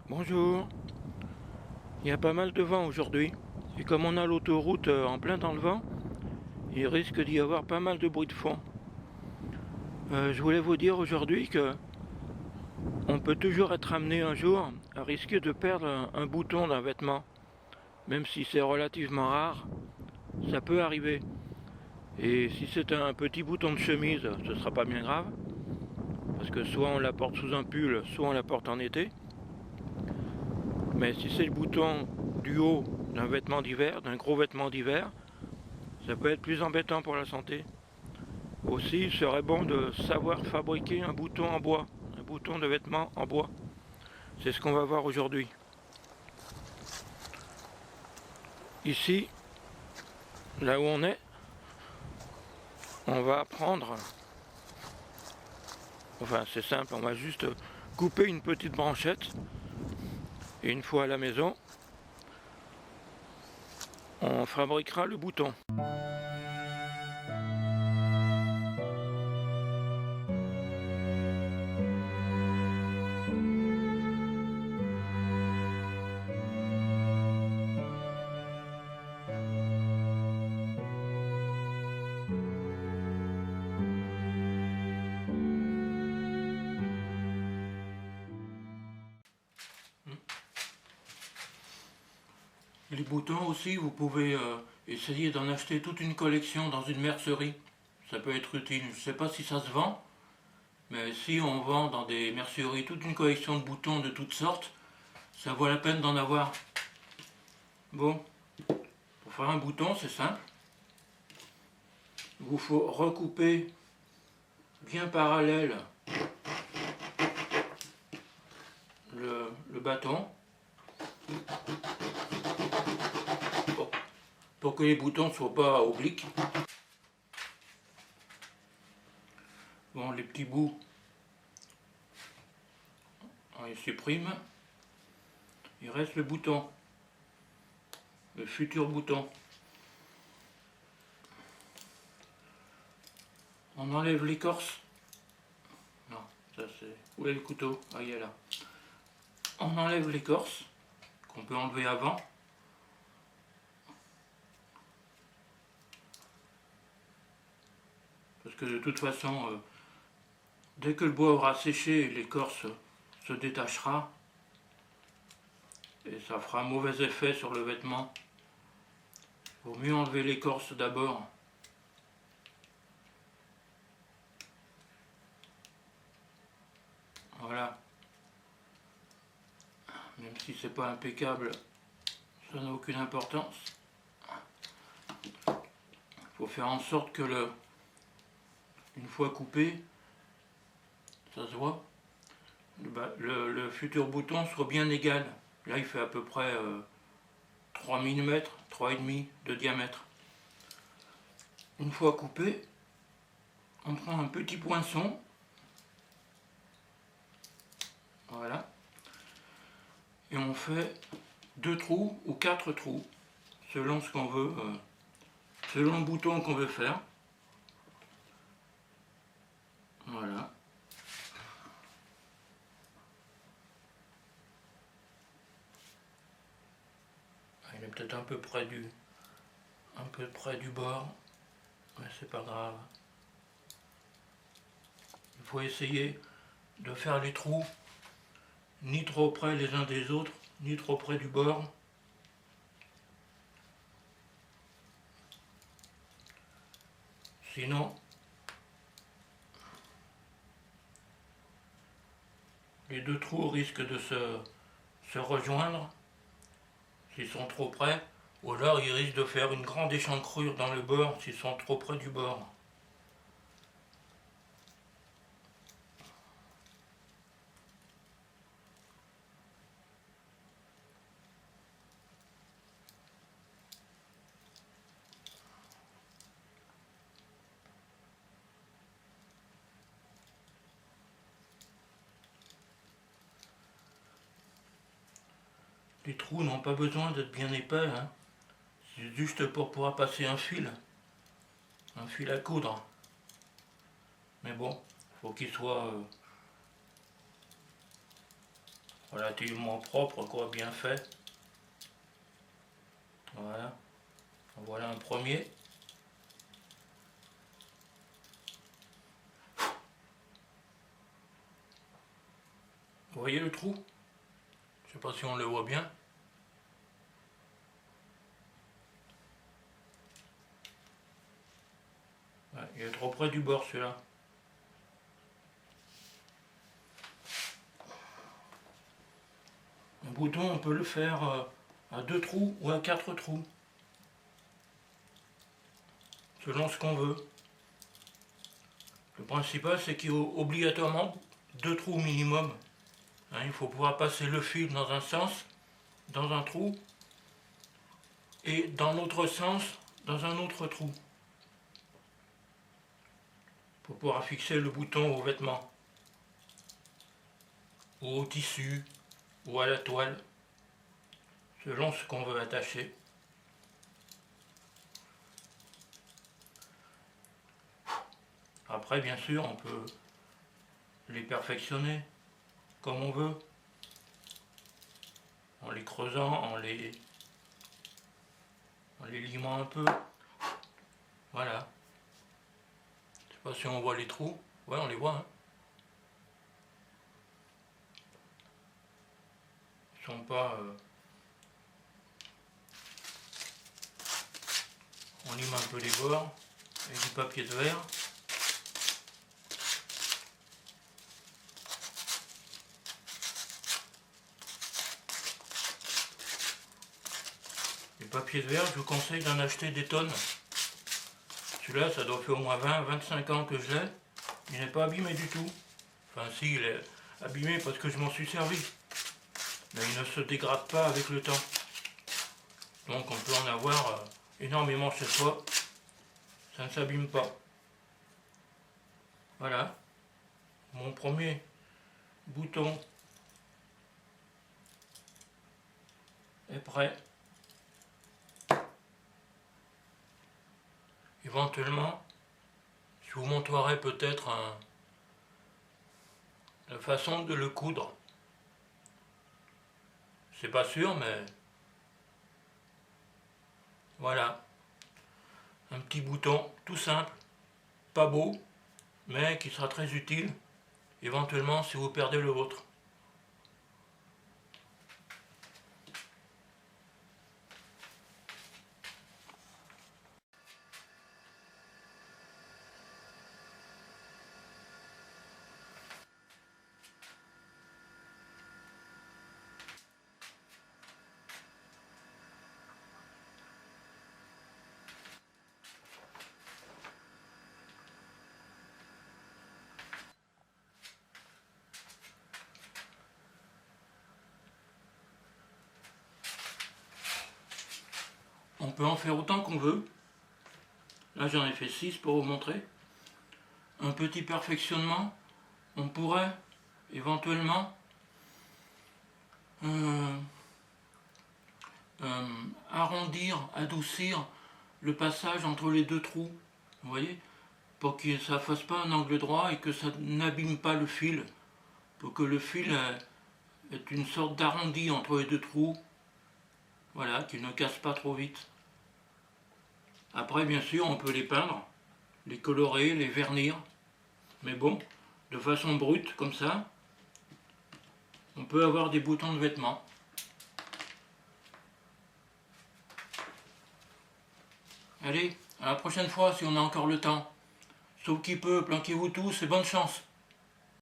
Bonjour, il y a pas mal de vent aujourd'hui. Et comme on a l'autoroute en plein dans le vent, il risque d'y avoir pas mal de bruit de fond. Je voulais vous dire aujourd'hui que on peut toujours être amené un jour à risquer de perdre un bouton d'un vêtement. Même si c'est relativement rare, ça peut arriver. Et si c'est un petit bouton de chemise, ce sera pas bien grave. Parce que soit on la porte sous un pull, soit on la porte en été. Mais si c'est le bouton du haut d'un vêtement d'hiver, d'un gros vêtement d'hiver, ça peut être plus embêtant pour la santé. Aussi, il serait bon de savoir fabriquer un bouton en bois, un bouton de vêtement en bois. C'est ce qu'on va voir aujourd'hui. Ici, là où on va prendre, enfin c'est simple, on va juste couper une petite branchette et une fois à la maison, on fabriquera le bouton. Les boutons aussi, vous pouvez essayer d'en acheter toute une collection dans une mercerie. Ça peut être utile. Je ne sais pas si ça se vend, mais si on vend dans des merceries toute une collection de boutons de toutes sortes, ça vaut la peine d'en avoir. Bon, pour faire un bouton, c'est simple. Il vous faut recouper bien parallèle le bâton pour que les boutons ne soient pas obliques. Bon, les petits bouts, on les supprime. Il reste le bouton, le futur bouton. On enlève l'écorce. Non, ça c'est... Où est le couteau? Ah, il est là. On enlève l'écorce, qu'on peut enlever avant. Parce que de toute façon, dès que le bois aura séché, l'écorce se détachera. Et ça fera un mauvais effet sur le vêtement. Il vaut mieux enlever l'écorce d'abord. Voilà. Même si c'est pas impeccable, ça n'a aucune importance. Il faut faire en sorte que une fois coupé, ça se voit, le futur bouton soit bien égal. Là il fait à peu près 3 mm, 3,5 de diamètre. Une fois coupé, on prend un petit poinçon. Voilà. Et on fait 2 trous ou 4 trous, selon ce qu'on veut, selon le bouton qu'on veut faire. Voilà. Il est peut-être un peu près du bord, mais c'est pas grave. Il faut essayer de faire les trous ni trop près les uns des autres, ni trop près du bord. Sinon, les deux trous risquent de se rejoindre s'ils sont trop près, ou alors ils risquent de faire une grande échancrure dans le bord s'ils sont trop près du bord. Les trous n'ont pas besoin d'être bien épais, hein. C'est juste pour pouvoir passer un fil à coudre. Mais bon, faut qu'il soit relativement propre, quoi, bien fait. Voilà. Voilà un premier. Vous voyez le trou? Je sais pas si on le voit bien. Ouais, il est trop près du bord celui-là. Un bouton, on peut le faire à 2 trous ou à 4 trous. Selon ce qu'on veut. Le principal, c'est qu'il y a obligatoirement 2 trous minimum. Hein, il faut pouvoir passer le fil dans un sens, dans un trou, et dans l'autre sens, dans un autre trou. Pour pouvoir fixer le bouton au vêtement, ou au tissu, ou à la toile, selon ce qu'on veut attacher. Après, bien sûr, on peut les perfectionner comme on veut, en les creusant, en les limant un peu. Voilà. Je sais pas si on voit les trous. Ouais, on les voit, hein. Ils sont pas... On lime un peu les bords avec du papier de verre. Les papiers de verre, je vous conseille d'en acheter des tonnes. Celui-là, ça doit faire au moins 20-25 ans que je l'ai. Il n'est pas abîmé du tout. Enfin si, il est abîmé parce que je m'en suis servi. Mais il ne se dégrade pas avec le temps. Donc on peut en avoir énormément chez soi. Ça ne s'abîme pas. Voilà. Mon premier bouton est prêt. Éventuellement, je vous montrerai peut-être la façon de le coudre. C'est pas sûr, mais voilà. Un petit bouton tout simple, pas beau, mais qui sera très utile, éventuellement si vous perdez le vôtre. On peut en faire autant qu'on veut. Là j'en ai fait 6 pour vous montrer. Un petit perfectionnement, on pourrait éventuellement arrondir, adoucir le passage entre les deux trous. Vous voyez, pour que ça ne fasse pas un angle droit et que ça n'abîme pas le fil. Pour que le fil ait une sorte d'arrondi entre les deux trous. Voilà, qu'il ne casse pas trop vite. Après, bien sûr, on peut les peindre, les colorer, les vernir. Mais bon, de façon brute, comme ça, on peut avoir des boutons de vêtements. Allez, à la prochaine fois si on a encore le temps. Sauf qui peut, planquez-vous tous et bonne chance.